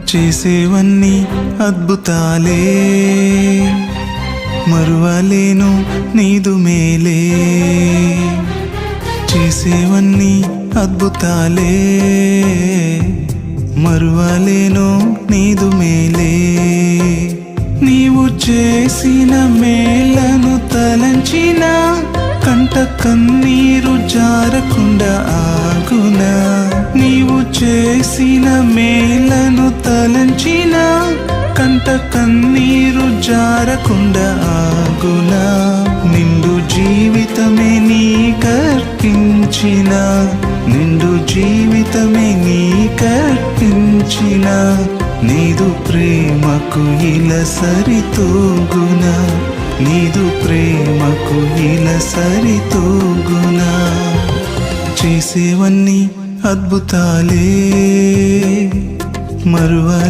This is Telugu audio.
చేసేవన్నీ అద్భుతాలే, మరువలేను నీదు మేలే. చేసేవన్నీ అద్భుతాలే, మరువలేను నీదు మేలే. నీవు చేసిన మేలను తలంచిన కంట కన్నీరు జారకుండా ఆగునా. నీవు చేసిన మేలను తలంచిన కంట కన్నీరు జారకుండా ఆగునా. నిండు జీవితమే నీకర్పించిన, నిండు జీవితమే నీకర్పించిన నీదు ప్రేమకు ఇలా సరితూగునా, నీదు ప్రేమకు ఇలా సరితూగునా. చేసేవన్నీ అద్భుతాలే, మరువలే